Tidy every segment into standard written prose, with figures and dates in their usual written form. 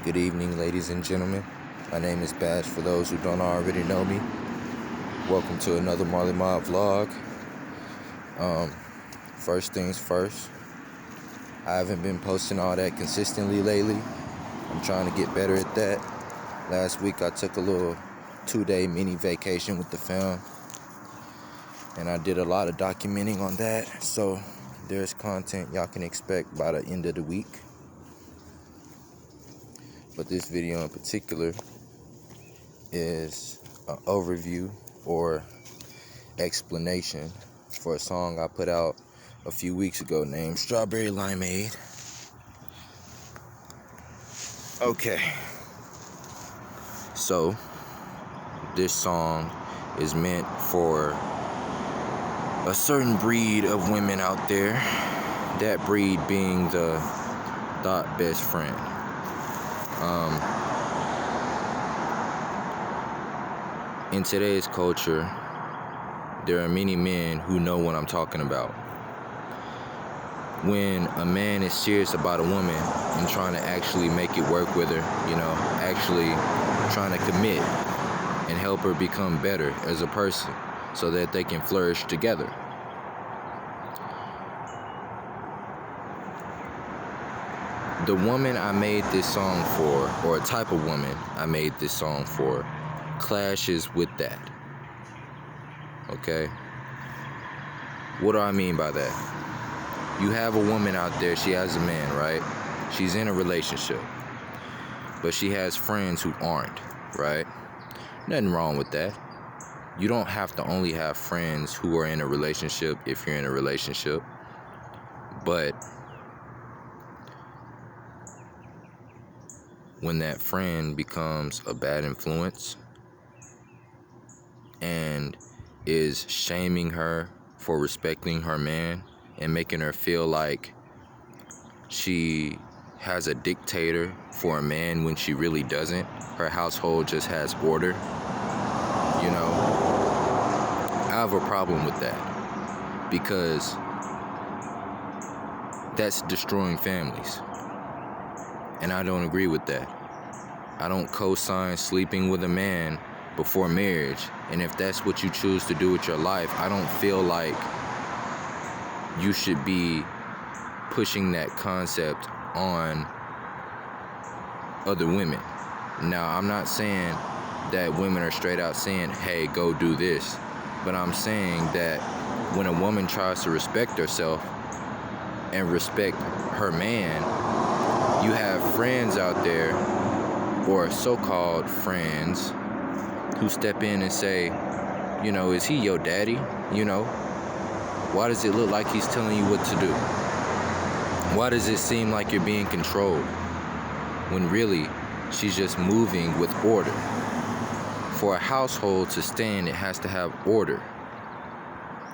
Good evening, ladies and gentlemen. My name is Bash, for those who don't already know me. Welcome to another Limeade vlog. First things first, I haven't been posting all that consistently lately. I'm trying to get better at that. Last week I took a little 2-day mini vacation with the fam, and I did a lot of documenting on that, so there's content y'all can expect by the end of the week. But this video in particular is an overview or explanation for a song I put out a few weeks ago named Strawberry Limeade. Okay, so this song is meant for a certain breed of women out there, that breed being the thought best friend. In today's culture, there are many men who know what I'm talking about. When a man is serious about a woman and trying to actually make it work with her, actually trying to commit and help her become better as a person so that they can flourish together. The woman I made this song for, or a type of woman I made this song for, clashes with that. Okay? What do I mean by that? You have a woman out there, she has a man, right? She's in a relationship, but she has friends who aren't, right? Nothing wrong with that. You don't have to only have friends who are in a relationship if you're in a relationship, but when that friend becomes a bad influence and is shaming her for respecting her man and making her feel like she has a dictator for a man when she really doesn't, her household just has order, I have a problem with that, because that's destroying families. And I don't agree with that. I don't co-sign sleeping with a man before marriage. And if that's what you choose to do with your life, I don't feel like you should be pushing that concept on other women. Now, I'm not saying that women are straight out saying, hey, go do this. But I'm saying that when a woman tries to respect herself and respect her man, you have friends out there, or so-called friends, who step in and say, is he your daddy? Why does it look like he's telling you what to do? Why does it seem like you're being controlled? When really, she's just moving with order. For a household to stand, it has to have order.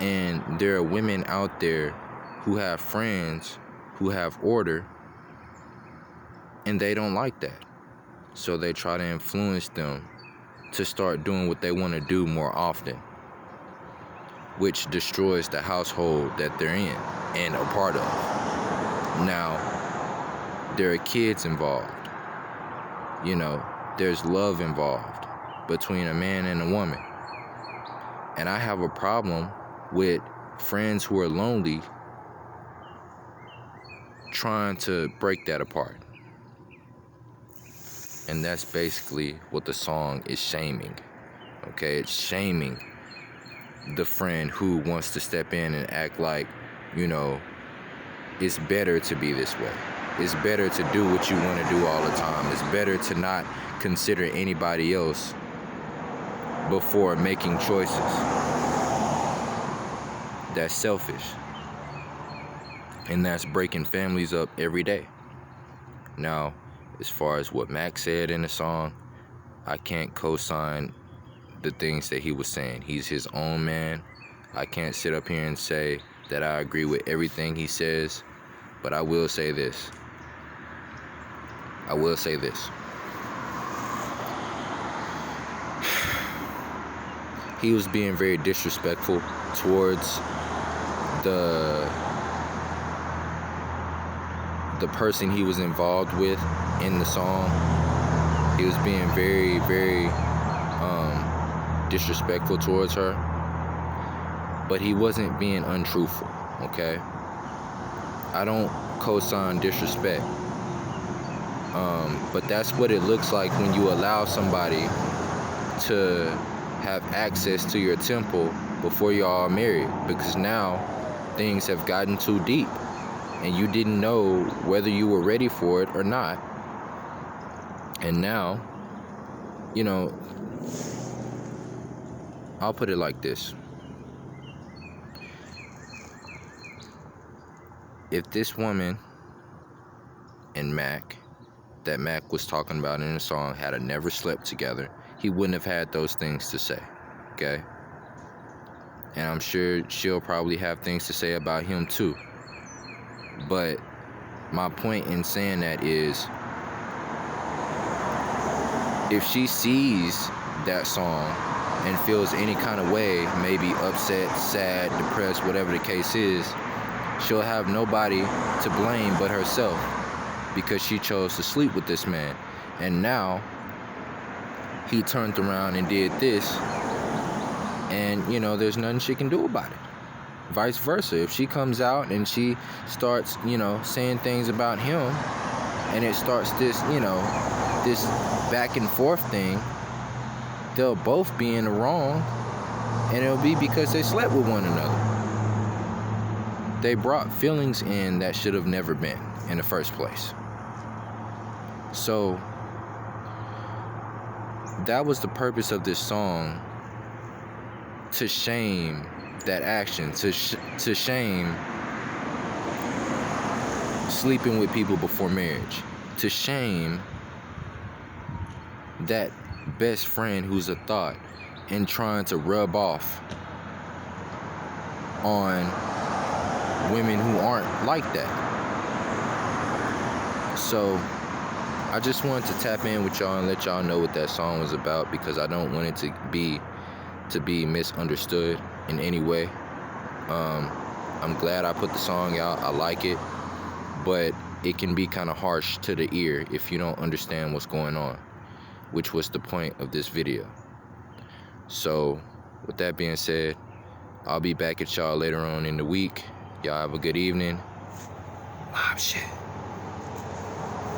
And there are women out there who have friends who have order, and they don't like that. So they try to influence them to start doing what they want to do more often, which destroys the household that they're in and a part of. Now, there are kids involved. There's love involved between a man and a woman. And I have a problem with friends who are lonely trying to break that apart. And that's basically what the song is shaming. Okay, it's shaming the friend who wants to step in and act like, it's better to be this way. It's better to do what you want to do all the time. It's better to not consider anybody else before making choices. That's selfish. And that's breaking families up every day. Now, as far as what Max said in the song, I can't co-sign the things that he was saying. He's his own man. I can't sit up here and say that I agree with everything he says, but I will say this. He was being very disrespectful towards the person he was involved with in the song. He was being very, very disrespectful towards her, but he wasn't being untruthful, okay? I don't co-sign disrespect, but that's what it looks like when you allow somebody to have access to your temple before y'all are married, because now things have gotten too deep and you didn't know whether you were ready for it or not. And now, you know, I'll put it like this. If this woman and Mac, that Mac was talking about in the song, had never slept together, he wouldn't have had those things to say, okay? And I'm sure she'll probably have things to say about him too. But my point in saying that is, if she sees that song and feels any kind of way, maybe upset, sad, depressed, whatever the case is, she'll have nobody to blame but herself, because she chose to sleep with this man. And now he turned around and did this, and you know, there's nothing she can do about it. Vice versa, if she comes out and she starts, you know, saying things about him, and it starts this, you know, this back and forth thing, they'll both be in the wrong, and it'll be because they slept with one another. They brought feelings in that should have never been in the first place. So that was the purpose of this song, to shame that action, to shame sleeping with people before marriage, to shame that best friend who's a thought and trying to rub off on women who aren't like that. So I just wanted to tap in with y'all and let y'all know what that song was about, because I don't want it to be misunderstood in any way. I'm glad I put the song out. I like it, but it can be kind of harsh to the ear if you don't understand what's going on, which was the point of this video. So with that being said, I'll be back at y'all later on in the week. Y'all have a good evening. Mob shit.